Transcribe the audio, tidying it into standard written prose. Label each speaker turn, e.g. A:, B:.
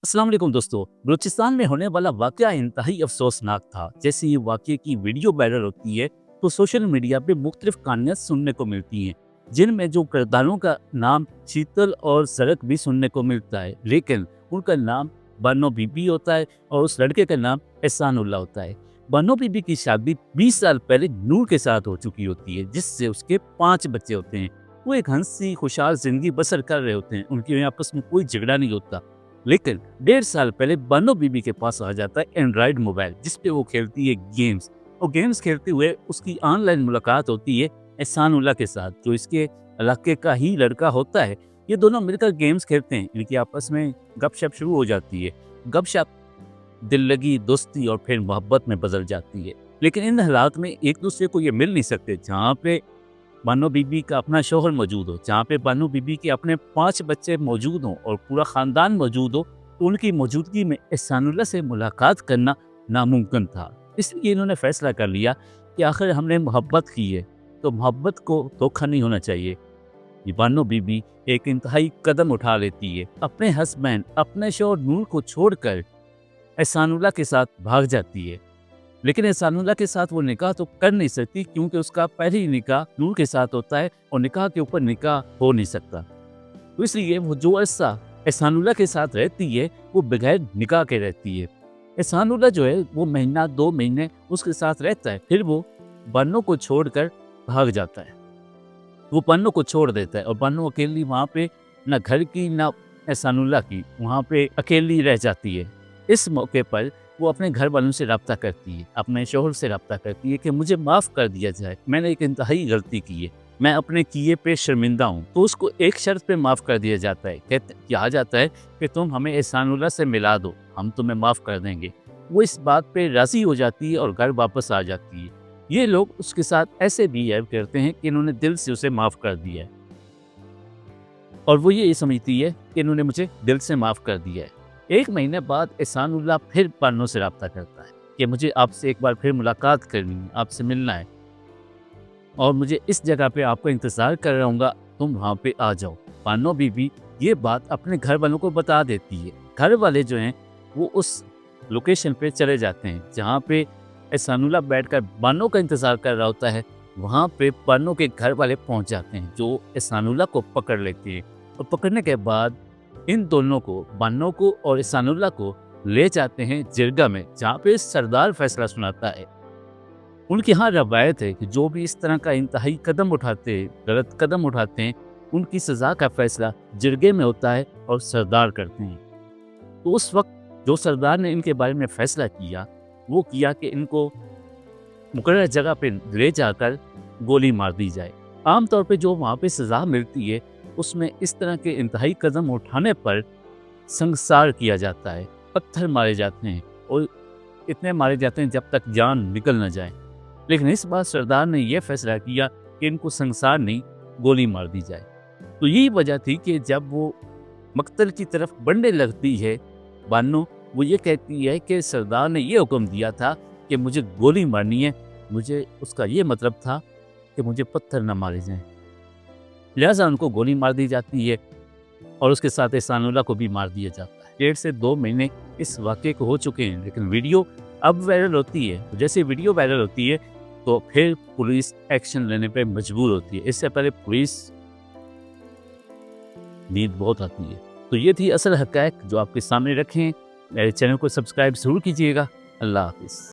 A: अस्सलाम वालेकुम दोस्तों। बलूचिस्तान में होने वाला वाकया इंतहाई अफसोसनाक था। जैसे ये वाकये की वीडियो वायरल होती है तो सोशल मीडिया पे मुख्तलिफ कहानियाँ सुनने को मिलती हैं, जिनमें जो किरदारों का नाम शीतल और सरक भी सुनने को मिलता है, लेकिन उनका नाम बानो बीबी होता है और उस लड़के का नाम एहसानुल्लाह होता है। बानो बीबी की शादी 20 साल पहले नूर के साथ हो चुकी होती है, जिससे उसके 5 बच्चे होते हैं। वो एक हंसी खुशहाल जिंदगी बसर कर रहे होते हैं, उनके आपस में कोई झगड़ा नहीं होता। लेकिन 1.5 साल पहले बानो बीबी के पास आ जाता है एंड्रॉयड मोबाइल, जिसपे वो खेलती है गेम्स। और गेम्स खेलते हुए उसकी ऑनलाइन मुलाकात होती है एहसानुल्लाह के साथ, जो इसके इलाके का ही लड़का होता है। ये दोनों मिलकर गेम्स खेलते हैं, इनकी आपस में गपशप शुरू हो जाती है। गपशप दिल लगी, दोस्ती और फिर मोहब्बत में बदल जाती है। लेकिन इन हालात में एक दूसरे को ये मिल नहीं सकते। जहाँ पे बानो बीबी का अपना शौहर मौजूद हो, जहाँ पे बानो बीबी के अपने 5 बच्चे मौजूद हों और पूरा ख़ानदान मौजूद हो, तो उनकी मौजूदगी में एहसानुल्लाह से मुलाकात करना नामुमकिन था। इसलिए इन्होंने फ़ैसला कर लिया कि आखिर हमने मोहब्बत की है, तो मोहब्बत को धोखा नहीं होना चाहिए। ये बानो बीबी एक इंतहाई कदम उठा लेती है। अपने हस्बैंड, अपने शौहर नूर को छोड़कर एहसानुल्लाह के साथ भाग जाती है। लेकिन एहसानुल्लाह के साथ वो निकाह तो कर नहीं सकती, क्योंकि उसका पहली निकाह नूर के साथ होता है और निकाह के ऊपर निकाह हो नहीं सकता। तो इसलिए वो जो अरसा एहसानुल्लाह के साथ रहती है, वो बगैर निकाह के रहती है। एहसानुल्लाह जो है वो महीना 2 महीने उसके साथ रहता है, फिर वो बानो को छोड़कर भाग जाता है। वो बानो को छोड़ देता है और बानो अकेली वहाँ पे ना घर की ना एहसानुल्लाह की, वहाँ पे अकेली रह जाती है। इस मौके पर वो अपने घर वालों से रब्ता करती है, अपने शौहर से रब्ता करती है कि मुझे माफ़ कर दिया जाए, मैंने एक इंतहाई गलती की है, मैं अपने किए पे शर्मिंदा हूँ। तो उसको एक शर्त पे माफ़ कर दिया जाता है। कहा जाता है कि तुम हमें एहसानुल्लाह से मिला दो, हम तुम्हें माफ़ कर देंगे। वो इस बात पे राज़ी हो जाती है और घर वापस आ जाती है। ये लोग उसके साथ ऐसे बिहेव करते हैं कि इन्होंने दिल से उसे माफ़ कर दिया है, और वो ये समझती है कि इन्होंने मुझे दिल से माफ़ कर दिया है। 1 महीने बाद एहसानुल्लाह फिर बानो से रब्ता करता है कि मुझे आपसे एक बार फिर मुलाकात करनी है, आपसे मिलना है, और मुझे इस जगह पे आपका इंतज़ार कर रहूँगा, तुम वहाँ पे आ जाओ। बानो बीबी ये बात अपने घर वालों को बता देती है। घर वाले जो हैं वो उस लोकेशन पे चले जाते हैं जहाँ पे एहसानुल्लाह बैठकर बानो का इंतज़ार कर रहा होता है। वहाँ पे बानो के घर वाले पहुँच जाते हैं, जो एहसानुल्लाह को पकड़ लेते हैं, और पकड़ने के बाद इन दोनों को, बानो को और एहसानुल्लाह को, ले जाते हैं जिरगा में, जहाँ पे सरदार फैसला सुनाता है। उनके यहाँ रवायत है कि जो भी इस तरह का इंतहाई कदम उठाते हैं, गलत कदम उठाते हैं, उनकी सज़ा का फैसला जिरगे में होता है और सरदार करते हैं। तो उस वक्त जो सरदार ने इनके बारे में फैसला किया, वो किया कि इनको मुकर्रर जगह पे ले जाकर गोली मार दी जाए। आमतौर पे जो वहाँ पे सज़ा मिलती है, उसमें इस तरह के इंतहाई कदम उठाने पर संसार किया जाता है, पत्थर मारे जाते हैं, और इतने मारे जाते हैं जब तक जान निकल न जाए। लेकिन इस बार सरदार ने यह फैसला किया कि इनको संसार नहीं, गोली मार दी जाए। तो यही वजह थी कि जब वो मकतल की तरफ बढ़ने लगती है बानो, वो ये कहती है कि सरदार ने ये हुक्म दिया था कि मुझे गोली मारनी है, मुझे उसका ये मतलब था कि मुझे पत्थर न मारे जाएं। लिहाजा उनको गोली मार दी जाती है और उसके साथ एहसानुल्लाह को भी मार दिया जाता है। 1.5 से 2 महीने इस वाक़े को हो चुके हैं, लेकिन वीडियो अब वायरल होती है। तो जैसे वीडियो वायरल होती है तो फिर पुलिस एक्शन लेने पे मजबूर होती है। इससे पहले पुलिस नींद बहुत आती है। तो ये थी असल हक़ाइक़ जो आपके सामने रखे हैं। मेरे चैनल को सब्सक्राइब ज़रूर कीजिएगा। अल्लाह हाफ़िज़।